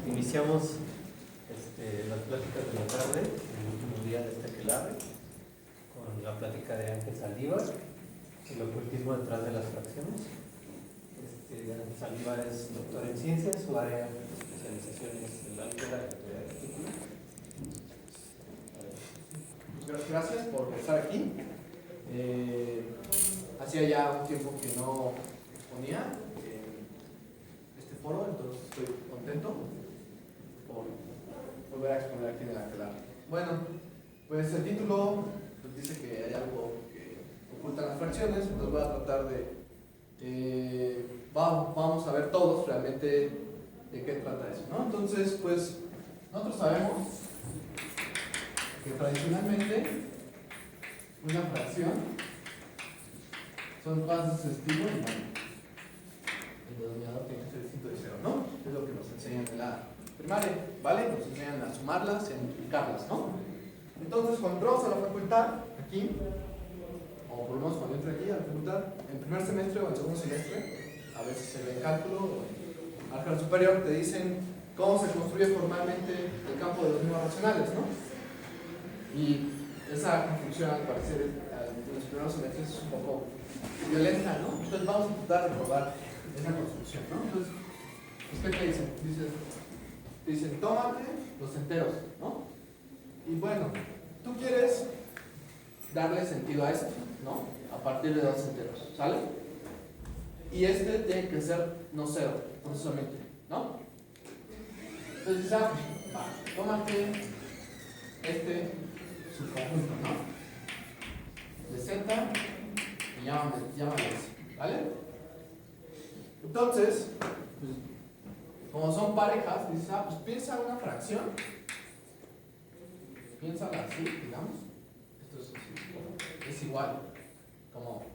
iniciamos las pláticas de la tarde, el último día de este aquelarre, con la plática de Ángel Saldívar, el ocultismo detrás de las fracciones. Ángel Saldívar es doctor en ciencias, su área de especialización es en álgebra y teoría de partículas. Gracias por estar aquí. Hacía ya un tiempo que no exponía en este foro, entonces estoy contento por volver a exponer aquí en el aquelarre. Bueno, pues el título pues dice que hay algo que ocultan las fracciones, entonces voy a tratar de vamos a ver todos realmente de qué trata eso, ¿no? Entonces, pues nosotros sabemos que tradicionalmente una fracción son bases de estilo y bueno, el denominador tiene que ser distinto de cero, ¿no? Es lo que nos enseñan en la primaria, ¿vale? Nos enseñan a sumarlas y a multiplicarlas, ¿no? Entonces, cuando entramos a la facultad, aquí, o por lo menos cuando entré aquí a la facultad, en primer semestre o en segundo semestre, a veces se ve en cálculo o en álgebra superior, te dicen cómo se construye formalmente el campo de los números racionales, ¿no? Y esa construcción, al parecer, en los primeros semestres es un poco violenta, ¿no? Entonces vamos a tratar de probar esa construcción, ¿no? Entonces, ¿qué te dicen? Dicen, tómate los enteros, ¿no? Y bueno, tú quieres darle sentido a esto, ¿no? A partir de dos enteros, ¿sale? Y este tiene que ser no cero, forzosamente, ¿no? Entonces dices, tómate su conjunto, ¿no? De z y llámale S, ¿vale? Entonces, pues, como son parejas, dices, pues piensa una fracción, piénsala así, digamos, esto es igual, como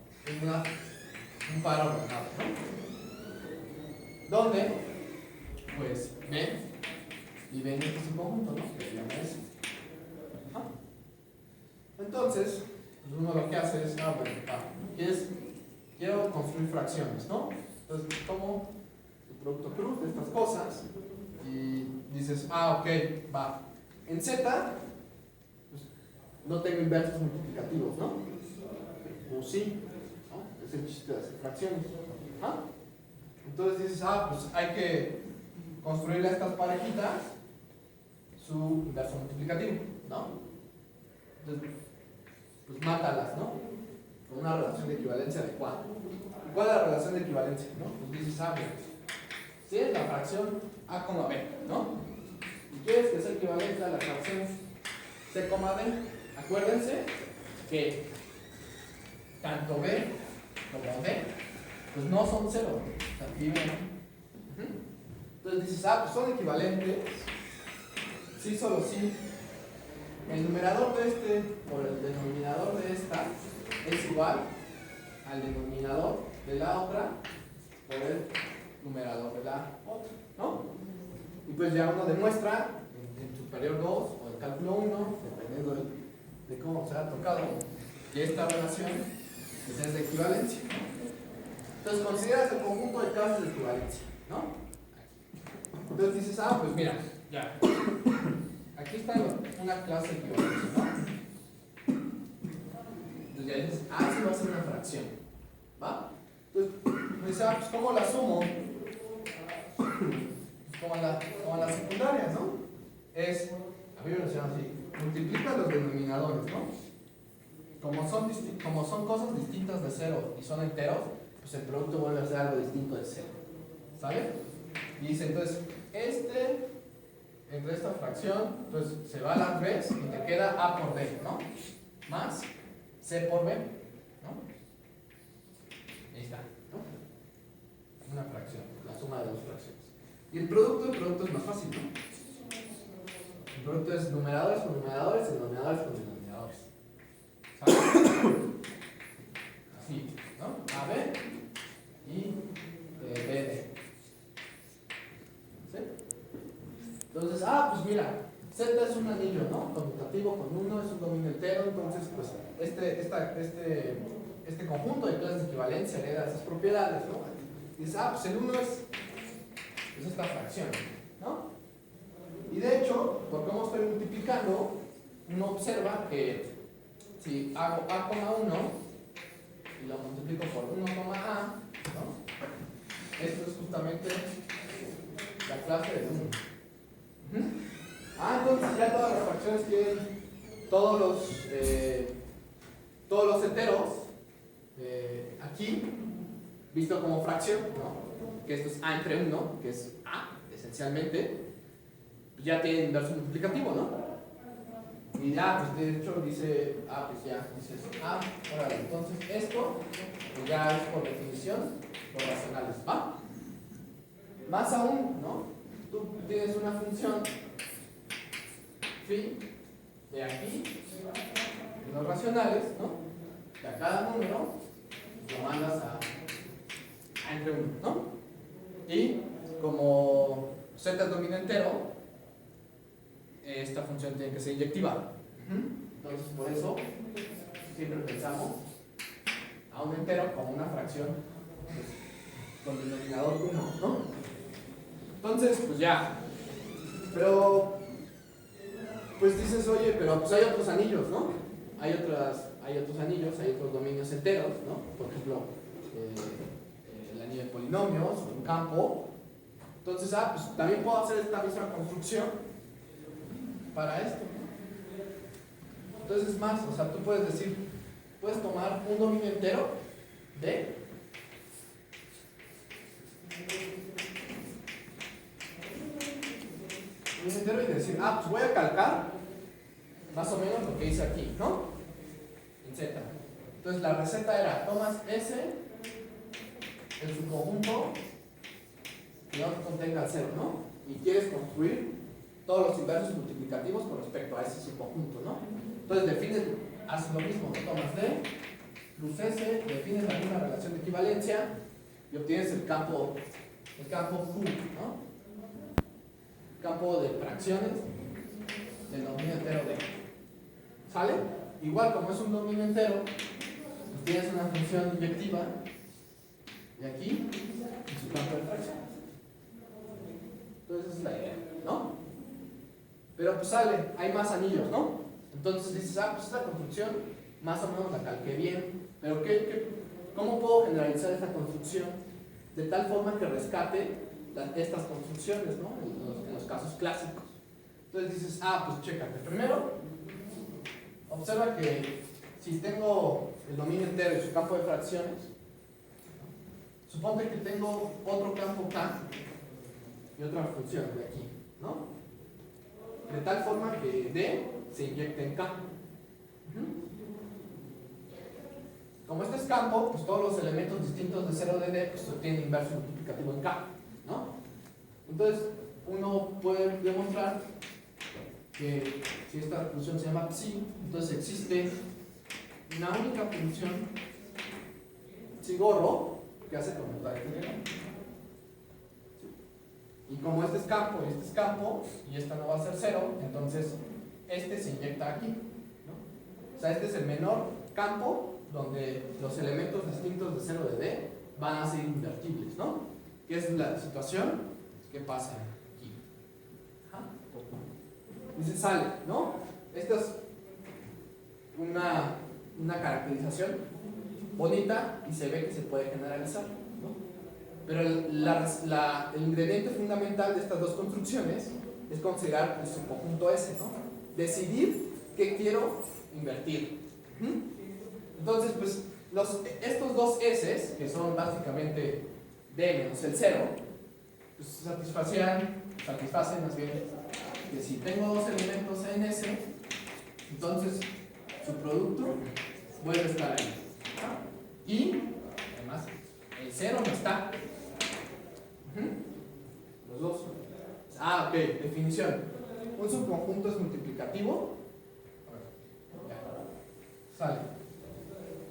un par ordenado, ¿no? Donde, pues, ven y ven este es un conjunto, ¿no? Que se llama S. Entonces, pues uno lo que hace es, quiero construir fracciones, ¿no? Entonces, tomo el producto cruz de estas cosas y dices, ok, va. En Z, pues, no tengo inversos multiplicativos, ¿no? O sí, ¿no? Es el chiste de hacer fracciones. Entonces dices, pues hay que construirle a estas parejitas su inverso multiplicativo, ¿no? Entonces, pues mátalas, ¿no? Con una relación de equivalencia adecuada. ¿Cuál es la relación de equivalencia? ¿No? Pues dices, si es la fracción A, B, ¿no? Y quieres que sea equivalente a la fracción C, D, acuérdense que tanto B como D, pues no son cero. Aquí ven. Entonces dices, pues son equivalentes. Sí, solo sí. El numerador de este por el denominador de esta es igual al denominador de la otra por el numerador de la otra, ¿no? Y pues ya uno demuestra en superior 2 o en cálculo 1, dependiendo de cómo se ha tocado, que esta relación pues es de equivalencia. Entonces consideras el conjunto de casos de equivalencia, ¿no? Entonces dices, pues mira, ya. Aquí está una clase de equivalencia, ¿no? Entonces ya dices, sí va a ser una fracción, ¿va? Entonces, me dice, pues ¿cómo la sumo? Como en la secundaria, ¿no? A mí me lo llaman así, multiplica los denominadores, ¿no? Como son cosas distintas de cero y son enteros, pues el producto vuelve a ser algo distinto de cero, ¿sale? Y dice, entonces, entre esta fracción, entonces se va a la 3 y te queda A por D, ¿no? Más C por B, ¿no? Ahí está, ¿no? Una fracción, la suma de dos fracciones. Y el producto es más fácil, ¿no? El producto es numeradores con numeradores y denominadores con denominadores. ¿Sabes? Así, ¿no? AB y BD. ¿Sí? Entonces, pues mira, Z es un anillo, ¿no? Conmutativo con 1, es un dominio entero, entonces, pues, este conjunto de clases de equivalencia hereda esas propiedades, ¿no? Y dices, pues el 1 es esta fracción, ¿no? de hecho, por cómo estoy multiplicando, uno observa que si hago A,1 y lo multiplico por 1,A, ¿no? Esto es justamente la clase de 1. Entonces ya todas las fracciones tienen todos los enteros aquí, visto como fracción, ¿no? Que esto es A entre 1, que es A, esencialmente, pues ya tiene inverso multiplicativo, ¿no? Y ya, pues de hecho dice, pues ya, dices, órale, entonces esto, pues ya es por definición los racionales, ¿va? Más aún, ¿no? Tú tienes una función phi de aquí, de los racionales, ¿no? Que a cada número lo mandas a entre 1, ¿no? Y como z es dominio entero, esta función tiene que ser inyectiva. Entonces, por eso siempre pensamos a un entero como una fracción pues, con denominador 1, ¿no? Entonces, pues ya. Pero, pues dices, oye, pero pues hay otros anillos, ¿no? Hay otros anillos, hay otros dominios enteros, ¿no? Por ejemplo, el anillo de polinomios, un campo. Entonces, pues también puedo hacer esta misma construcción para esto, ¿no? Entonces es más, o sea, tú puedes decir, puedes tomar un dominio entero de dominio entero y decir, pues voy a calcar más o menos lo que hice aquí, ¿no? En Z. Entonces la receta era, tomas S en su conjunto que no contenga el cero, ¿no? Y quieres construir todos los inversos multiplicativos con respecto a ese subconjunto, ¿no? Entonces defines, haces lo mismo, tomas D plus S, defines la misma relación de equivalencia y obtienes el campo Q, ¿no? Campo de fracciones del dominio entero D. ¿Sale? Igual como es un dominio entero, pues tienes una función inyectiva y aquí su campo de fracciones. Entonces esa es la idea, ¿no? Pero pues sale, hay más anillos, ¿no? Entonces dices, pues esta construcción más o menos la calqué bien, pero ¿cómo puedo generalizar esta construcción de tal forma que rescate estas construcciones, ¿no? En los casos clásicos. Entonces dices, pues chécate. Primero, observa que si tengo el dominio entero y su campo de fracciones, suponte que tengo otro campo K y otra función de aquí, ¿no? De tal forma que D se inyecte en K. Como este es campo, pues todos los elementos distintos de 0 de D pues tienen inverso multiplicativo en K, ¿no? Entonces, uno puede demostrar que si esta función se llama psi, entonces existe una única función psi gorro que hace conmutar este elemento. Y como este es campo y este es campo, y esta no va a ser 0, entonces este se inyecta aquí, ¿no? O sea, este es el menor campo donde los elementos distintos de 0 de D van a ser invertibles, ¿no? ¿Qué es la situación que pasa aquí? Dice, sale, ¿no? Esta es una caracterización bonita y se ve que se puede generalizar, ¿no? Pero el ingrediente fundamental de estas dos construcciones es considerar el subconjunto S, ¿no? Decidir qué quiero invertir. Entonces, pues, estos dos S, que son básicamente D menos el 0, pues satisfacen más bien que si tengo dos elementos en S, entonces su producto vuelve a estar ahí. Y, además, el 0 no está. Los dos. Ok, definición. Un subconjunto es multiplicativo. Sale.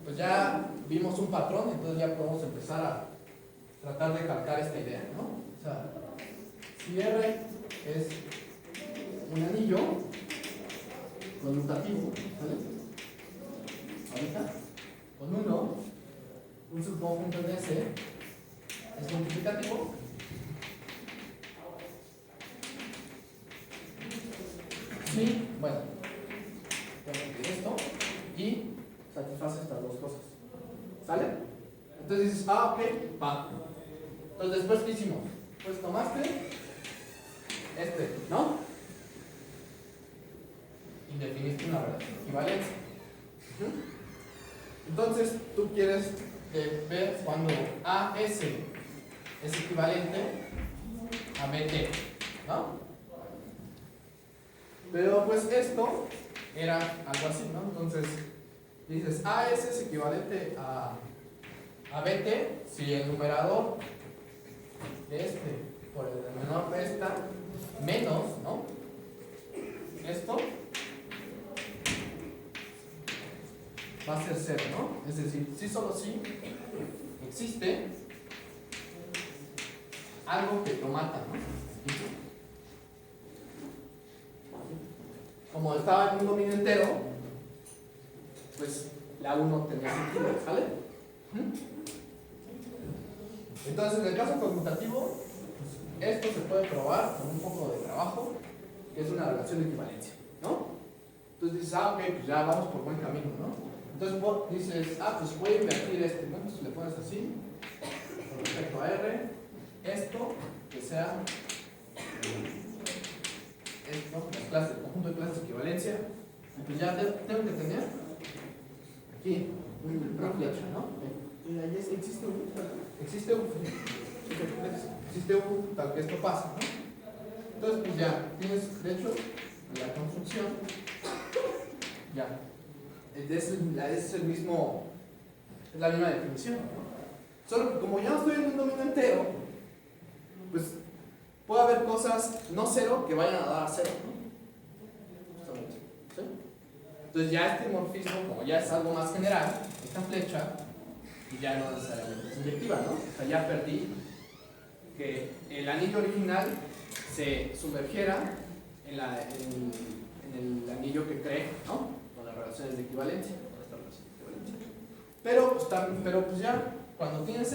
Pues ya vimos un patrón, entonces ya podemos empezar a tratar de calcar esta idea, ¿no? O sea, si R es un anillo conmutativo, ¿vale? Ahorita, con 1, un subconjunto en S es multiplicativo. Sí, bueno, tengo que esto y satisface estas dos cosas. ¿Sale? Entonces dices, ah, ok, va. Entonces después, ¿qué hicimos? Pues tomaste ¿no? Y definiste una relación de equivalencia. Entonces tú quieres ver cuando AS es equivalente a BT, ¿no? Pero pues esto era algo así, ¿no? Entonces dices AS es equivalente a BT si el numerador de por el denominador de esta menos, ¿no? Esto va a ser 0, ¿no? Es decir, si solo si existe algo que lo mata, ¿no? Como estaba en un dominio entero, pues la 1 tenía sentido, ¿sale? Entonces, en el caso conmutativo, pues, esto se puede probar con un poco de trabajo, que es una relación de equivalencia, ¿no? Entonces dices, ah, ok, pues ya vamos por buen camino, ¿no? Entonces vos dices, ah, pues voy a invertir ¿no? Entonces le pones así, con respecto a R, esto, que sea las clases, el conjunto de clases de equivalencia, y pues ya tengo que tener aquí una flecha, ¿no? Y ahí existe un tal que esto pasa, ¿no? Entonces pues ya tienes, de hecho, la construcción, ya, es el mismo, es la misma definición, ¿no? Solo que como ya no estoy en un dominio entero, pues puede haber cosas no cero que vayan a dar a cero, ¿no? ¿Sí? Entonces ya este morfismo, como ya es algo más general, esta flecha, y ya no necesariamente es inyectiva, ¿no? O sea, ya perdí que el anillo original se sumergiera en el anillo que cree, ¿no? Con las relaciones de equivalencia, con esta relación de equivalencia. Pero pues ya, cuando tienes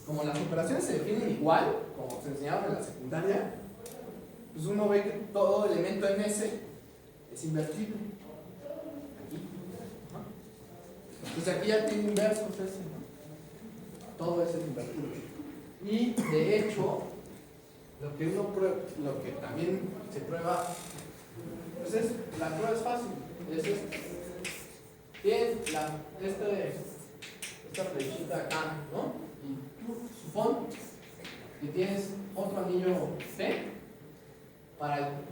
como las operaciones se definen igual, como se enseñaron en la secundaria, pues uno ve que todo elemento en S es invertible. Aquí, ¿no? Entonces aquí ya tiene inversos S, ¿no? Todo S es invertible. Y de hecho, lo que también se prueba, pues la prueba es fácil. Tienes esta flechita acá, ¿no? Y supón que tienes otro anillo T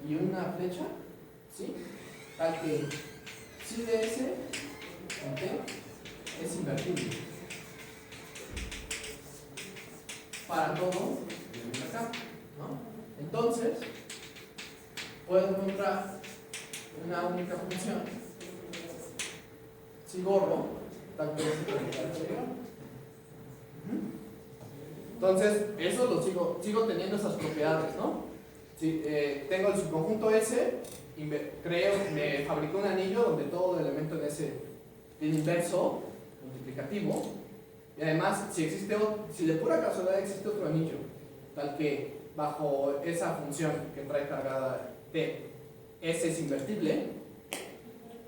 y una flecha, ¿sí? Tal que si de S en T es invertible para todo acá, ¿no? Entonces puedo encontrar una única función si borro tal que es invertible. Entonces, eso lo sigo teniendo esas propiedades, ¿no? Si tengo el subconjunto S, me fabrico un anillo donde todo el elemento en S tiene inverso multiplicativo, y además, si de pura casualidad existe otro anillo, tal que bajo esa función que trae cargada T, S es invertible,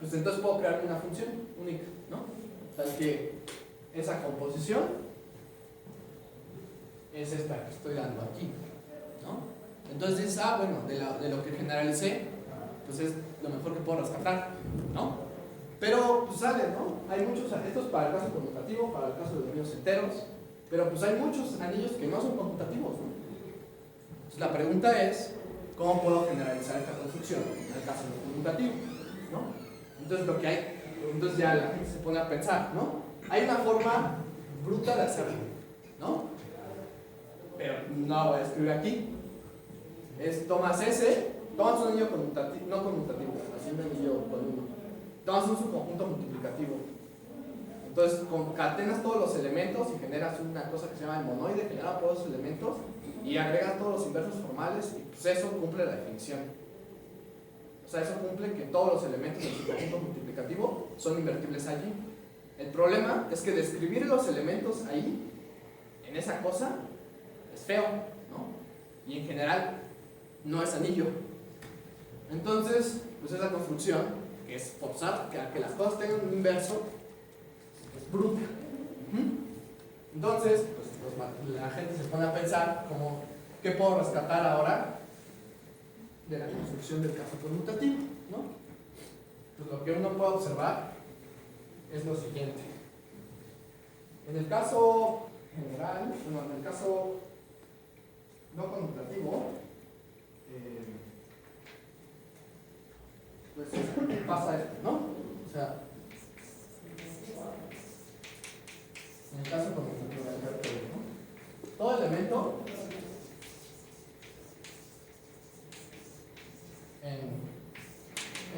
pues entonces puedo crear una función única, ¿no? Tal que esa composición es esta que estoy dando aquí, ¿no? Entonces dices, bueno, de lo que generalicé, pues es lo mejor que puedo rescatar, ¿no? Pero pues sale, ¿no? Hay muchos, esto es para el caso conmutativo, para el caso de dominios enteros, pero pues hay muchos anillos que no son conmutativos, ¿no? Entonces la pregunta es, ¿cómo puedo generalizar esta construcción en el caso no conmutativo, ¿no? Entonces ya la gente se pone a pensar, ¿no? Hay una forma bruta de hacerlo, ¿no? Pero no la voy a escribir aquí. Tomas un anillo conmutativo, no conmutativo, así un anillo con uno. Tomas un subconjunto multiplicativo. Entonces concatenas todos los elementos y generas una cosa que se llama el monoide, generado por los elementos, y agregas todos los inversos formales, y pues eso cumple la definición. O sea, eso cumple que todos los elementos del subconjunto multiplicativo son invertibles allí. El problema es que describir los elementos ahí, en esa cosa, es feo, ¿no? Y en general no es anillo. Entonces, pues esa construcción, que es forzar que las cosas tengan un inverso, es bruta. Entonces, pues la gente se pone a pensar como, ¿qué puedo rescatar ahora de la construcción del caso conmutativo? ¿No? Pues lo que uno puede observar es lo siguiente. En el caso general, bueno, en el caso no conmutativo, pues pasa esto, ¿no? O sea, en el caso conmutativo, ¿no? Todo elemento en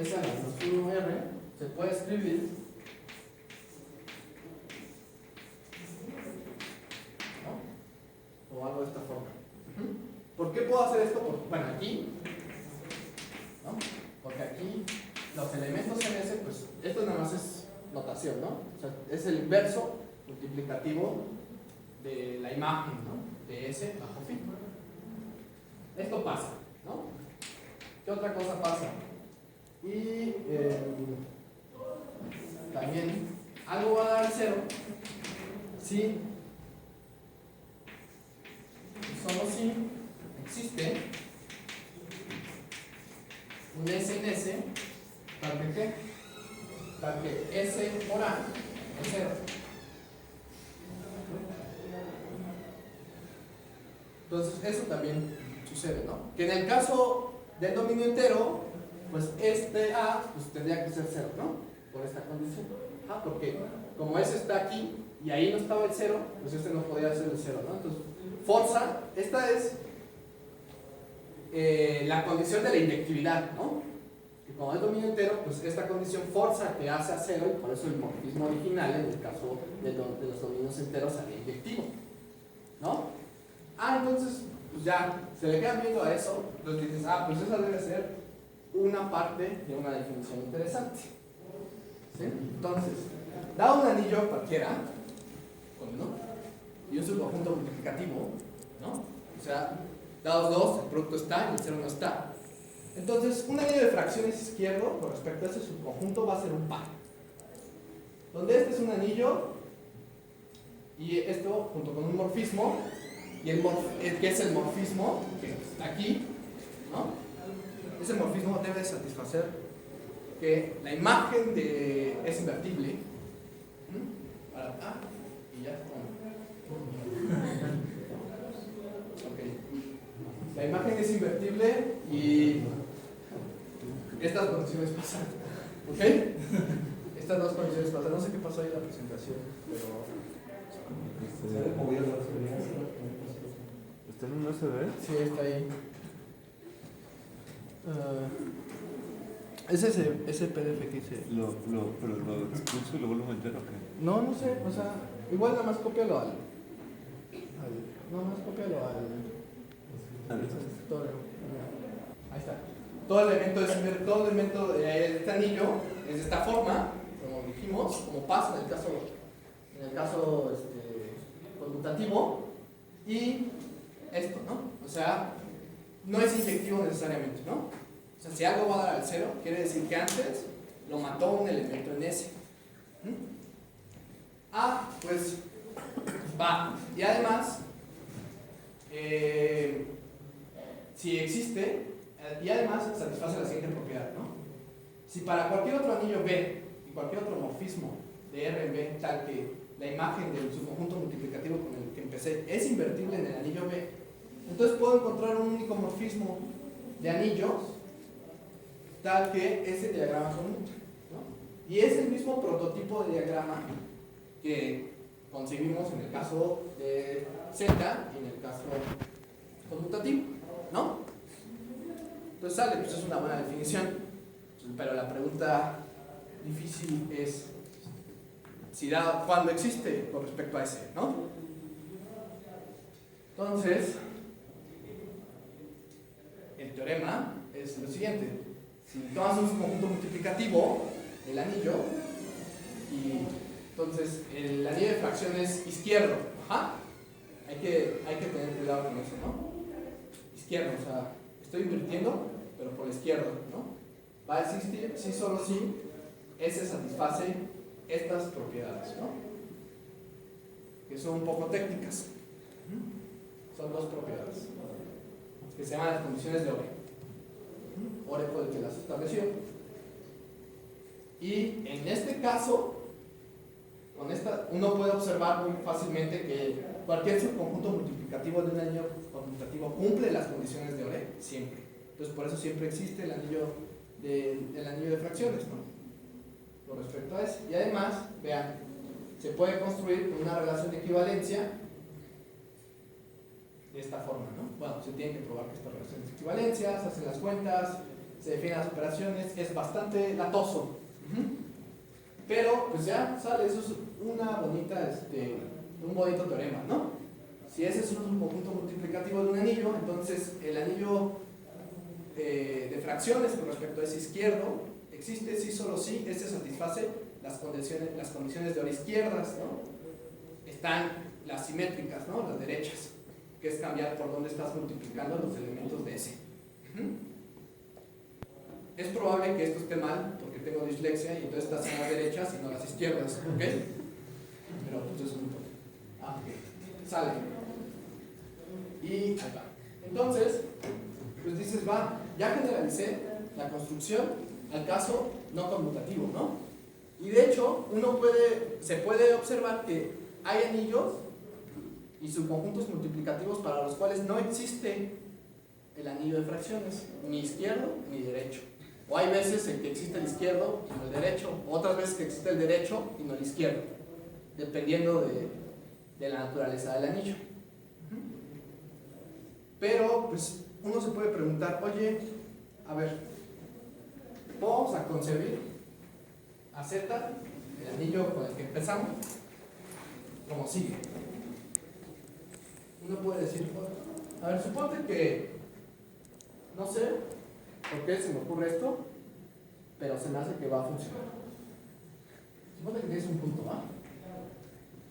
S-1R se puede escribir, ¿no? O algo de esta forma. ¿Por qué puedo hacer esto? Porque, bueno, aquí, ¿no? Porque aquí los elementos en S, pues esto nada más es notación, ¿no? O sea, es el inverso multiplicativo de la imagen, ¿no? De S bajo phi. Esto pasa, ¿no? ¿Qué otra cosa pasa? Y también algo va a dar 0 si, solo si existe un S en S, tal que ¿qué? Tal que S por A es 0. Entonces eso también sucede, ¿no? Que en el caso del dominio entero, pues este A pues tendría que ser 0, ¿no? Por esta condición. Porque como S está aquí y ahí no estaba el 0, pues este no podría ser el 0, ¿no? Entonces, forza, esta es la condición de la inyectividad, ¿no? Que como es dominio entero, pues esta condición forza que hace a 0 y por eso el morfismo original en el caso de los dominios enteros sería inyectivo, ¿no? Entonces, pues ya, se le quedan viendo a eso, entonces dices, pues esa debe ser una parte de una definición interesante. ¿Sí? Entonces, dado un anillo cualquiera, con 1, y un subconjunto multiplicativo, ¿no? O sea, dados 2, el producto está y el 0 no está. Entonces, un anillo de fracciones izquierdo con respecto a ese subconjunto va a ser un par. Donde este es un anillo, y esto junto con un morfismo, y que es el morfismo que está aquí, ¿no? Ese morfismo debe satisfacer que la imagen es invertible. Para acá y ya. Okay. La imagen es invertible y estas condiciones pasan. ¿Ok? Estas dos condiciones pasan. No sé qué pasó ahí en la presentación, pero. ¿Está en un USB? Sí, está ahí. Es ese PDF que hice. ¿Pero lo expulso y lo vuelvo a meter o qué? No sé, o sea, igual nada más cópialo al escritorio. Ahí está. Todo elemento de este anillo es de esta forma, como dijimos, como pasa en el caso conmutativo, y esto, ¿no? O sea, no es inyectivo necesariamente, ¿no? O sea, si algo va a dar al 0, quiere decir que antes lo mató un elemento en S. Pues va. Y además, si existe, y además satisface la siguiente propiedad, ¿no? Si para cualquier otro anillo B y cualquier otro morfismo de R en B, tal que la imagen del subconjunto multiplicativo con el que empecé es invertible en el anillo B, entonces puedo encontrar un único morfismo de anillos tal que ese diagrama conmuta, ¿no? Y es el mismo prototipo de diagrama que conseguimos en el caso de Z y en el caso conmutativo, ¿no? Entonces sale, pues es una buena definición, pero la pregunta difícil es cuándo existe con respecto a ese, ¿no? Entonces, el teorema es lo siguiente: si tomas un conjunto multiplicativo del anillo, y entonces el anillo de fracciones izquierdo, hay que tener cuidado con eso, ¿no? Izquierdo, o sea, estoy invirtiendo, pero por la izquierda, ¿no? Va a existir si solo si S satisface estas propiedades, ¿no? Que son un poco técnicas. Son dos propiedades que se llaman las condiciones de Ore. Ore fue el que las estableció. Y en este caso, con esta, uno puede observar muy fácilmente que cualquier subconjunto multiplicativo de un anillo conmutativo cumple las condiciones de Ore, siempre. Entonces, por eso siempre existe el anillo de fracciones, ¿no? Con respecto a eso. Y además, vean, se puede construir una relación de equivalencia de esta forma, ¿no? Bueno, se tiene que probar que esta relación es equivalencia, se hacen las cuentas, se definen las operaciones, es bastante latoso. Pero, pues ya sale, eso es una bonita, un bonito teorema, ¿no? Si ese es un conjunto multiplicativo de un anillo, entonces el anillo de fracciones con respecto a ese izquierdo existe si solo si este satisface las condiciones de Ore izquierdas, ¿no? Están las simétricas, ¿no? Las derechas, que es cambiar por dónde estás multiplicando los elementos de ese. Es probable que esto esté mal, porque tengo dislexia y entonces estas son las derechas y no las izquierdas, ¿ok? Pero pues es un punto. Ok, sale. Y ahí va. Entonces, pues dices, va, ya generalicé la construcción al caso no conmutativo, ¿no? Y de hecho, se puede observar que hay anillos y subconjuntos multiplicativos para los cuales no existe el anillo de fracciones, ni izquierdo ni derecho. O hay veces en que existe el izquierdo y no el derecho, otras veces que existe el derecho y no el izquierdo, dependiendo de la naturaleza del anillo. Pero, pues, uno se puede preguntar, oye, a ver, vamos a concebir a Z, el anillo con el que empezamos, como sigue. Uno puede decir, a ver, suponte que, no sé por qué se me ocurre esto, pero se me hace que va a funcionar. Suponte que tienes un punto A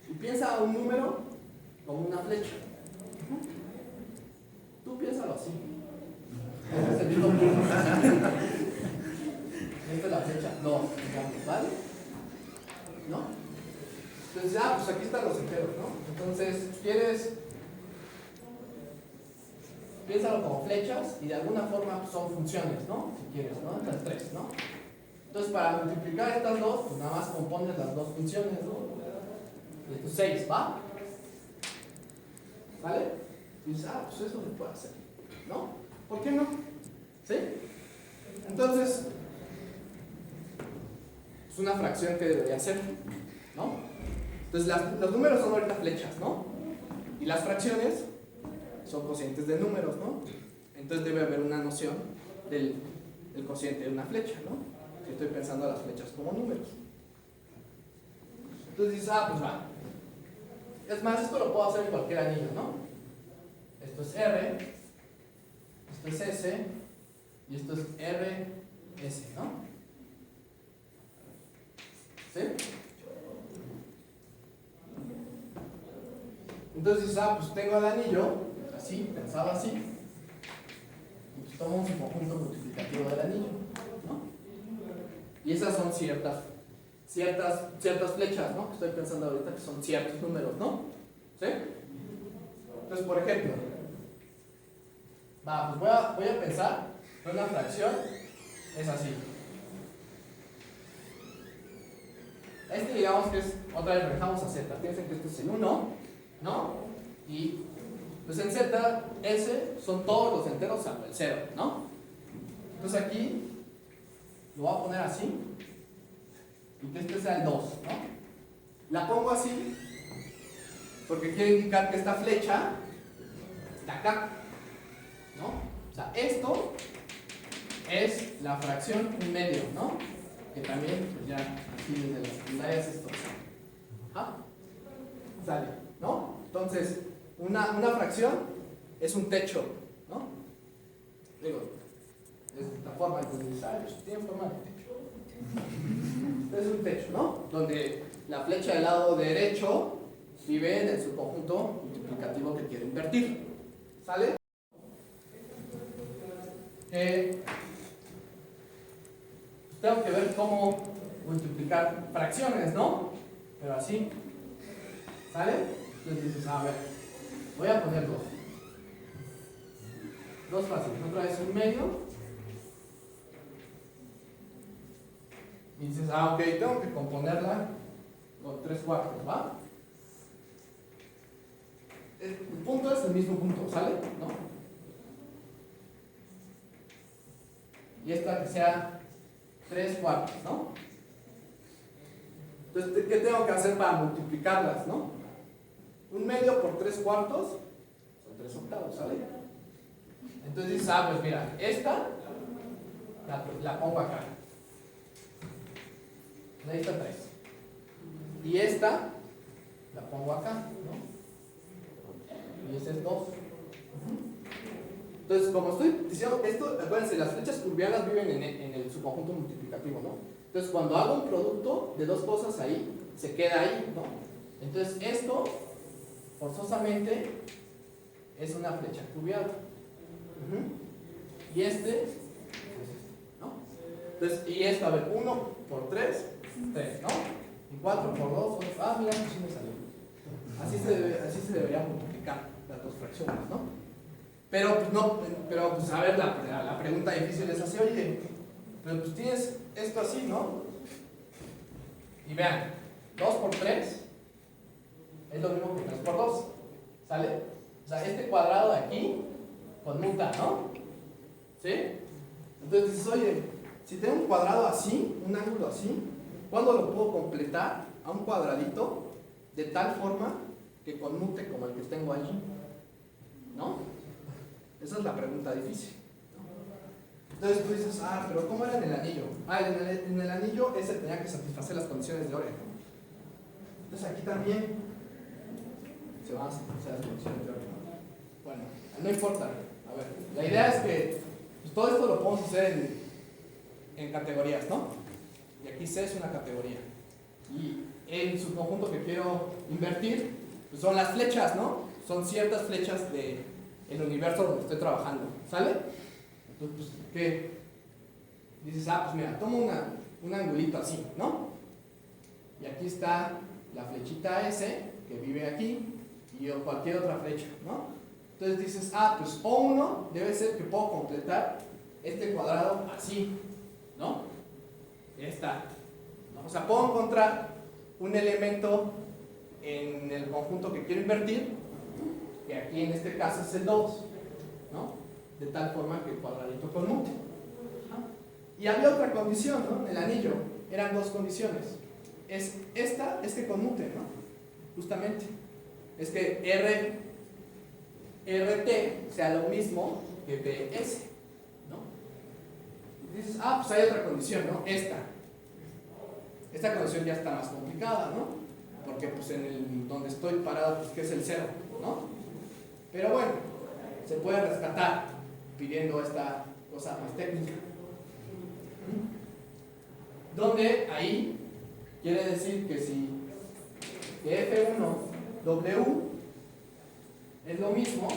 y piensa un número como una flecha. Tú piénsalo así. Este es el mismo punto. Esta es la flecha 2, digamos, ¿vale? ¿No? Entonces ya, pues aquí están los enteros, ¿no? Entonces, ¿quieres? Piénsalo como flechas y de alguna forma pues, son funciones, ¿no? Si quieres, ¿no? Estas tres, ¿no? Entonces, para multiplicar estas dos, pues nada más compones las dos funciones, ¿no? Y estos 6, ¿va? ¿Vale? Y dices, pues eso se puede hacer, ¿no? ¿Por qué no? ¿Sí? Entonces, es una fracción que debería ser, ¿no? Entonces, los números son ahorita flechas, ¿no? Y las fracciones son cocientes de números, ¿no? Entonces debe haber una noción del cociente de una flecha, ¿no? Si estoy pensando las flechas como números. Entonces dices, pues va. Es más, esto lo puedo hacer en cualquier anillo, ¿no? Esto es R, esto es S, y esto es R, S, ¿no? ¿Sí? Entonces dices, pues tengo el anillo, así, pensado así, y pues tomo un subconjunto multiplicativo del anillo, ¿no? Y esas son ciertas flechas, ¿no? Que estoy pensando ahorita que son ciertos números, ¿no? ¿Sí? Entonces, por ejemplo, pues voy a pensar que una fracción es así. Digamos que es, otra vez regresamos a Z, piensen que este es el 1, ¿no? Y pues en Z, S son todos los enteros salvo el 0, ¿no? Entonces aquí lo voy a poner así y que este sea el 2, ¿no? La pongo así porque quiere indicar que esta flecha está acá, ¿no? O sea, esto es la fracción 1/2, ¿no? Que también, pues ya, aquí desde las secundarias esto sale, ¿no? Entonces, una fracción es un techo, ¿no? Digo, de esta forma, entonces, pues tiene forma de techo. Es un techo, ¿no? Donde la flecha del lado derecho vive en el subconjunto multiplicativo que quiere invertir. ¿Sale? que tengo que ver cómo multiplicar fracciones, ¿no? Pero así, ¿sale? Entonces dices, a ver, voy a poner 2. 2 fáciles, otra vez 1/2. Y dices, ah, ok, tengo que componerla con 3/4, ¿va? El punto es el mismo punto, ¿sale? ¿No? Y esta que sea 3/4, ¿no? Entonces, ¿qué tengo que hacer para multiplicarlas, no? 1/2 por 3/4 son 3/8, ¿sale? Entonces dices, ah, pues mira, esta la pongo acá. Ahí está 3. Y esta la pongo acá, ¿no? Y ese es 2. Entonces, como estoy diciendo esto, acuérdense, las flechas curviadas viven en el subconjunto multiplicativo, ¿no? Entonces, cuando hago un producto de dos cosas ahí, se queda ahí, ¿no? Entonces, esto, forzosamente, es una flecha curviada. Y este, ¿no? Entonces, y esto, a ver, 1 por 3, 3, ¿no? Y 4 por 2, ah, mira, pues sí me salió. Así se debería multiplicar las dos fracciones, ¿no? Pero pues no, pero pues a ver, la pregunta difícil es así, oye, pero pues tienes esto así, ¿no? Y vean, 2 por 3 es lo mismo que 3 por 2, ¿sale? O sea, este cuadrado de aquí conmuta, ¿no? ¿Sí? Entonces dices, oye, si tengo un cuadrado así, un ángulo así, ¿cuándo lo puedo completar a un cuadradito de tal forma que conmute como el que tengo allí? ¿No? Esa es la pregunta difícil, ¿no? Entonces tú dices, ah, pero ¿cómo era en el anillo? Ah, en el anillo ese tenía que satisfacer las condiciones de Ore, ¿no? Entonces aquí también se van a satisfacer las condiciones de Ore, ¿no? Bueno, no importa. A ver, la idea es que pues, todo esto lo podemos hacer en categorías, ¿no? Y aquí C es una categoría. Y el subconjunto que quiero invertir pues son las flechas, ¿no? Son ciertas flechas del universo donde estoy trabajando, ¿sale? Entonces, pues, ¿qué? Dices, ah, pues mira, tomo un angulito así, ¿no? Y aquí está la flechita S que vive aquí y cualquier otra flecha, ¿no? Entonces dices, ah, pues O1 debe ser que puedo completar este cuadrado así, ¿no? Ya está, ¿no? O sea, puedo encontrar un elemento en el conjunto que quiero invertir, que aquí en este caso es el 2, ¿no? De tal forma que el cuadradito conmute. Y había otra condición, ¿no? En el anillo eran dos condiciones. Es que conmute, ¿no? Justamente. Es que RT sea lo mismo que BS, ¿no? Y dices, ah, pues hay otra condición, ¿no? Esta condición ya está más complicada, ¿no? Porque pues donde estoy parado, pues que es el 0, ¿no? Pero bueno, se puede rescatar pidiendo esta cosa más técnica. Donde ahí quiere decir que si F1W es lo mismo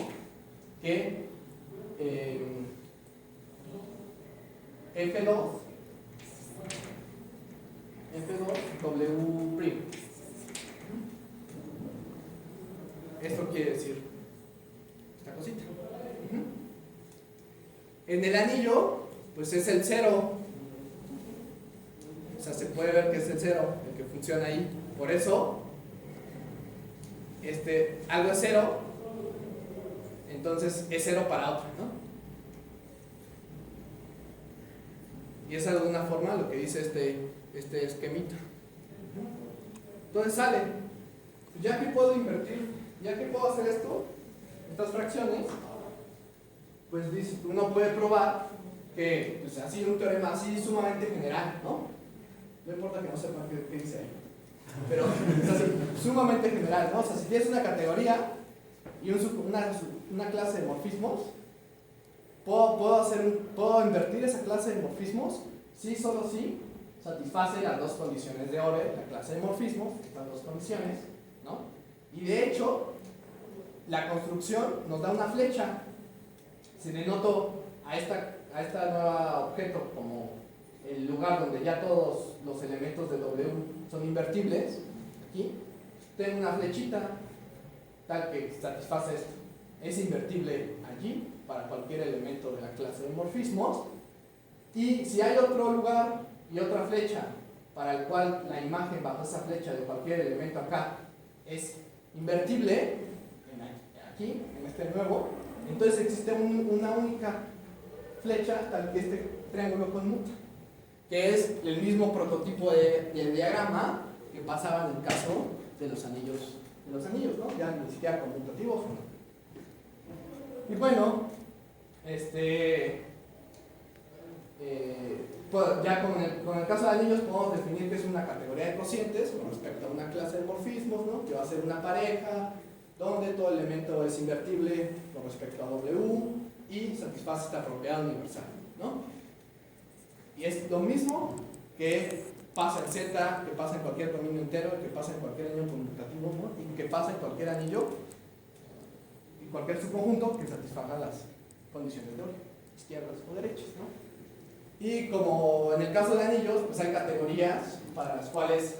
que F2W'. Esto quiere decir esta cosita. En el anillo, pues es el 0. O sea, se puede ver que es el 0, el que funciona ahí. Por eso, algo es 0, entonces es 0 para otro, ¿no? Y es de alguna forma lo que dice este esquemita. Entonces sale, ya que puedo invertir, ya que puedo hacer esto, estas fracciones, pues uno puede probar que pues, así un teorema así sumamente general, ¿no? No importa que no sepan qué dice ahí, pero es así, sumamente general, ¿no? O sea, si tienes una categoría y una clase de morfismos, puedo invertir esa clase de morfismos si solo si satisface las dos condiciones de Ore, la clase de morfismos, estas dos condiciones, ¿no? Y de hecho, la construcción nos da una flecha. Si denoto a a este nuevo objeto como el lugar donde ya todos los elementos de W son invertibles, aquí, tengo una flechita tal que satisface esto. Es invertible allí para cualquier elemento de la clase de morfismos. Y si hay otro lugar y otra flecha para el cual la imagen bajo esa flecha de cualquier elemento acá es invertible, aquí, en este nuevo, entonces existe una única flecha tal que este triángulo conmuta, que es el mismo prototipo de diagrama que pasaba en el caso de los anillos, ¿no? Ya ni siquiera conmutativos. Y bueno, pues ya con el caso de anillos podemos definir que es una categoría de cocientes con respecto a una clase de morfismos, ¿no? Que va a ser una pareja donde todo elemento es invertible con respecto a W y satisface esta propiedad universal, ¿no? Y es lo mismo que pasa en Z, que pasa en cualquier dominio entero, que pasa en cualquier anillo conmutativo, ¿no? Y que pasa en cualquier anillo y cualquier subconjunto que satisfaga las condiciones de orden, izquierdas o derechas, ¿no? Y como en el caso de anillos, pues hay categorías para las cuales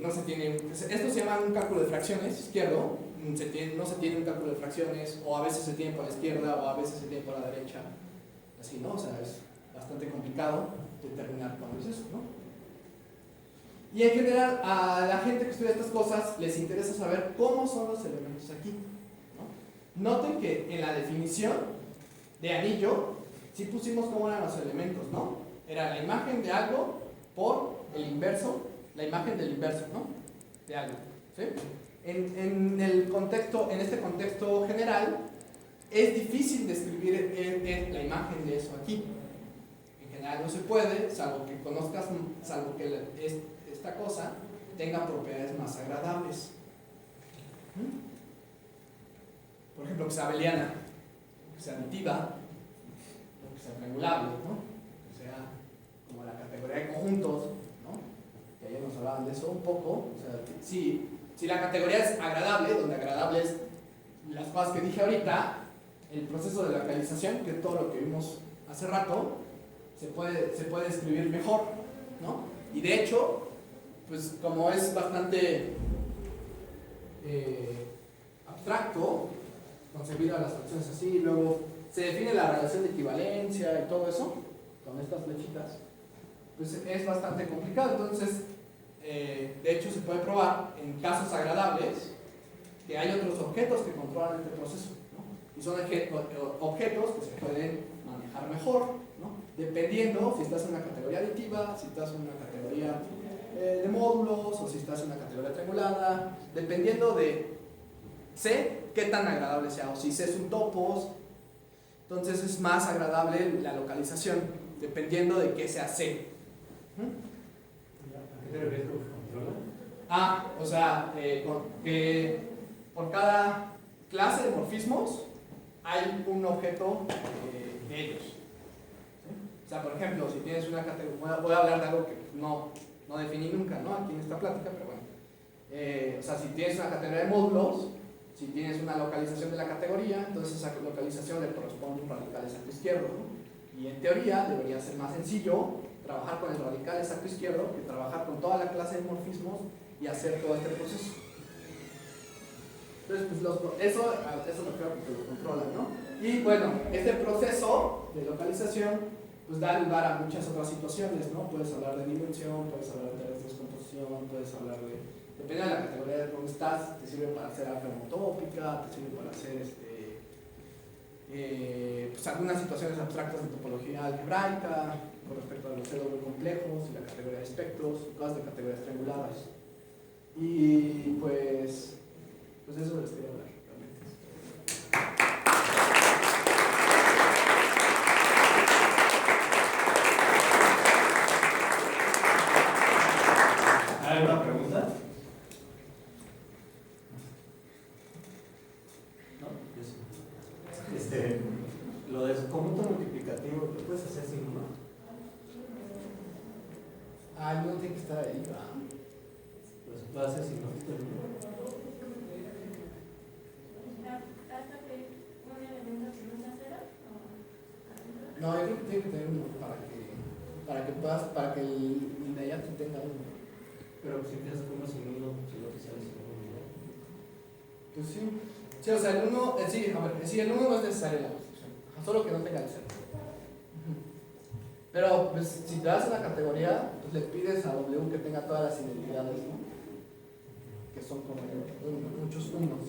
no se tiene, esto se llama un cálculo de fracciones izquierdo, no se tiene un cálculo de fracciones, o a veces se tiene por la izquierda o a veces se tiene por la derecha, así, ¿no? O sea, es bastante complicado determinar cuándo es eso, ¿no? Y en general a la gente que estudia estas cosas les interesa saber cómo son los elementos aquí, ¿no? Noten que en la definición de anillo sí pusimos cómo eran los elementos, ¿no? Era la imagen de algo por el inverso, la imagen del inverso, ¿no? De algo, ¿sí? En este contexto general, es difícil describir la imagen de eso aquí. En general no se puede, salvo que esta cosa tenga propiedades más agradables. Por ejemplo, que sea abeliana, que sea aditiva, que sea triangulable, ¿no? Que sea como la categoría de conjuntos, ¿no? Que ayer nos hablaban de eso un poco. O sea, si la categoría es agradable, donde agradable es las cosas que dije ahorita, el proceso de localización, que es todo lo que vimos hace rato, se puede describir mejor, ¿no? Y de hecho, pues como es bastante abstracto concebir a las fracciones así, luego se define la relación de equivalencia y todo eso con estas flechitas, pues es bastante complicado. Entonces, de hecho, se puede probar en casos agradables que hay otros objetos que controlan este proceso, ¿no? Y son objetos que se pueden manejar mejor, ¿no? Dependiendo si estás en una categoría aditiva, si estás en una categoría de módulos o si estás en una categoría triangulada, dependiendo de C, qué tan agradable sea, o si C es un topos, entonces es más agradable la localización, dependiendo de qué sea C. ¿A qué te refieres con controla? O sea, que por cada clase de morfismos hay un objeto de ellos. ¿Sí? O sea, por ejemplo, si tienes una categoría, voy a hablar de algo que no definí nunca, ¿no? Aquí en esta plática, pero bueno. O sea, si tienes una categoría de módulos, si tienes una localización de la categoría, entonces esa localización le corresponde a un radical exacto izquierdo, ¿no? Y en teoría debería ser más sencillo trabajar con el radical exacto izquierdo que trabajar con toda la clase de morfismos y hacer todo este proceso. Entonces, pues eso lo creo que lo controlan, ¿no? Y bueno, este proceso de localización pues da lugar a muchas otras situaciones, ¿no? Puedes hablar de dimensión, puedes hablar de descomposición, puedes hablar de... Depende de la categoría de dónde estás, te sirve para hacer álgebra homotópica, te sirve para hacer pues algunas situaciones abstractas de topología algebraica con respecto a los CW complejos y la categoría de espectros, cosas de categorías trianguladas. Y pues eso les quería hablar realmente. ¿Hay alguna pregunta? ¿No? Lo de conjunto multiplicativo, ¿lo puedes hacer sin uno? No tiene que estar ahí, ¿verdad? Pues lo haces sin uno. No, yo creo que tiene que tener uno para que el de allá tenga uno. Pero si empiezas con uno sin uno, si no te sale sin uno, ¿no? Pues sí. Sí, o sea, el 1, sí, a ver, sí, el 1 no es necesario en la construcción, solo que no tenga el 0. Pero pues, si te das una categoría, pues le pides a W que tenga todas las identidades, ¿no? Que son como muchos unos.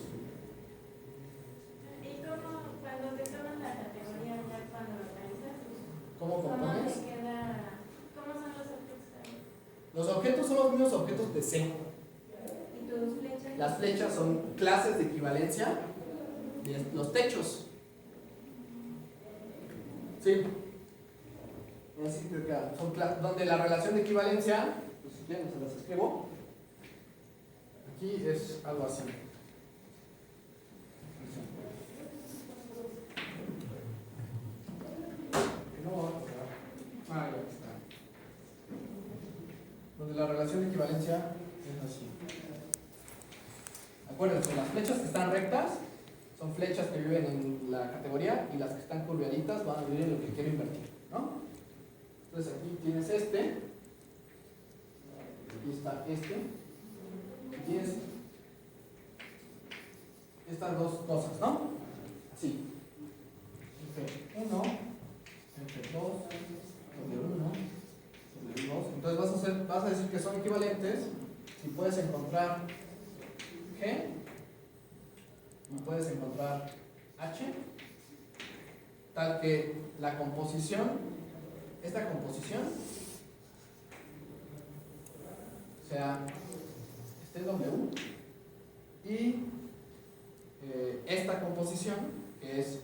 ¿Y cómo, cuando te toman la categoría, ya cuando lo organizas, ¿Cómo cómo compones? te queda, cómo son los objetos ahí? Los objetos son los mismos objetos de C. ¿Y tus flechas? Las flechas son clases de equivalencia de los techos. Sí. Así que son donde la relación de equivalencia, pues si quieren se las escribo. Aquí es algo así. No voy a acordar. Ah, ya está. Donde la relación de equivalencia es así. Acuérdense, las flechas que están rectas son flechas que viven en la categoría y las que están curviaditas van a vivir en lo que quiero invertir, ¿no? Entonces aquí tienes este, aquí está este, y tienes estas dos cosas, ¿no? Así. F1, F2, W1, W2. Entonces vas a decir que son equivalentes si puedes encontrar G y puedes encontrar H, tal que la composición, esta composición, sea este W y esta composición, que es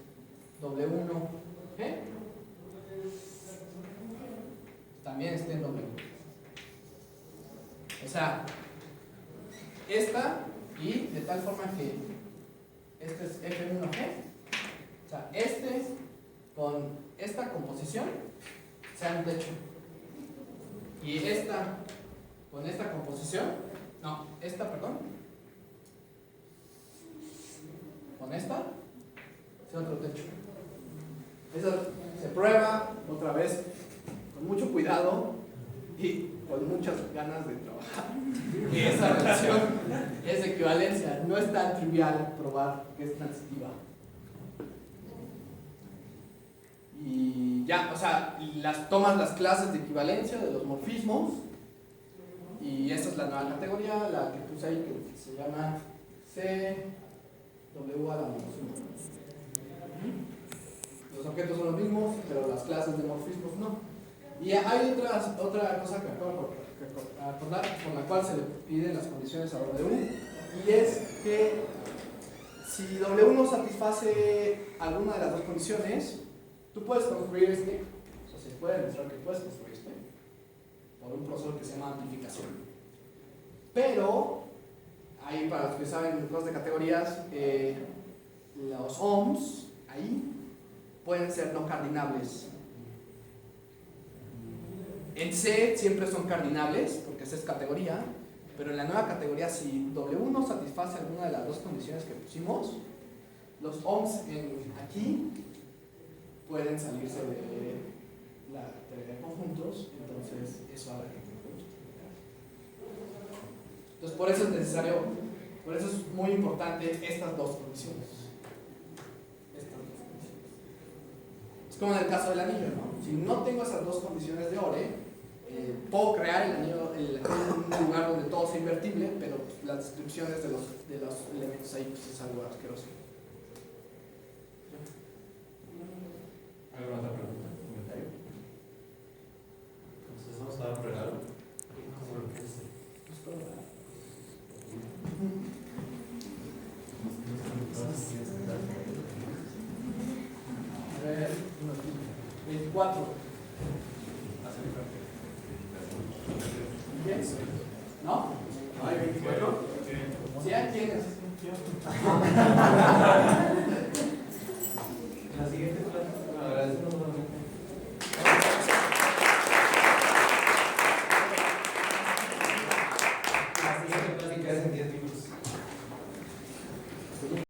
W1G, también esté en W. O sea, esta y de tal forma que este es F1G, o sea, este con esta composición sea un techo. Y esta con esta composición, no, esta, perdón, con esta sea otro techo. Eso se prueba otra vez con mucho cuidado y con muchas ganas de trabajar. Y esa relación es equivalencia, no es tan trivial probar que es transitiva. Y ya, o sea, tomas las clases de equivalencia de los morfismos y esta es la nueva categoría, la que puse ahí que se llama CW a la menos 1. Los objetos son los mismos, pero las clases de morfismos no. Y hay otra cosa que acabo de acordar, por la cual se le piden las condiciones a W, y es que si W no satisface alguna de las dos condiciones, tú puedes construir este, o sea, se puede demostrar que puedes construir este, por un proceso que se llama amplificación. Pero, ahí para los que saben cosas de categorías, los ohms, ahí, pueden ser no cardinables. En C siempre son cardinables, porque esa es categoría, pero en la nueva categoría, si W no satisface alguna de las dos condiciones que pusimos, los ohms aquí pueden salirse de la teoría de conjuntos, entonces eso habrá que multiplicar. Entonces por eso es necesario, por eso es muy importante estas dos condiciones. Es como en el caso del anillo, ¿no? Si no tengo esas dos condiciones de Ore, puedo crear el anillo en un lugar donde todo sea invertible, pero las descripciones de los elementos ahí pues es algo asqueroso. ¿Alguna otra pregunta? ¿Comentario? Entonces vamos a dar un regalo. ¿Por qué es? A ver, 24. ¿10? ¿No? ¿No hay 24? ¿Sí hay quiénes?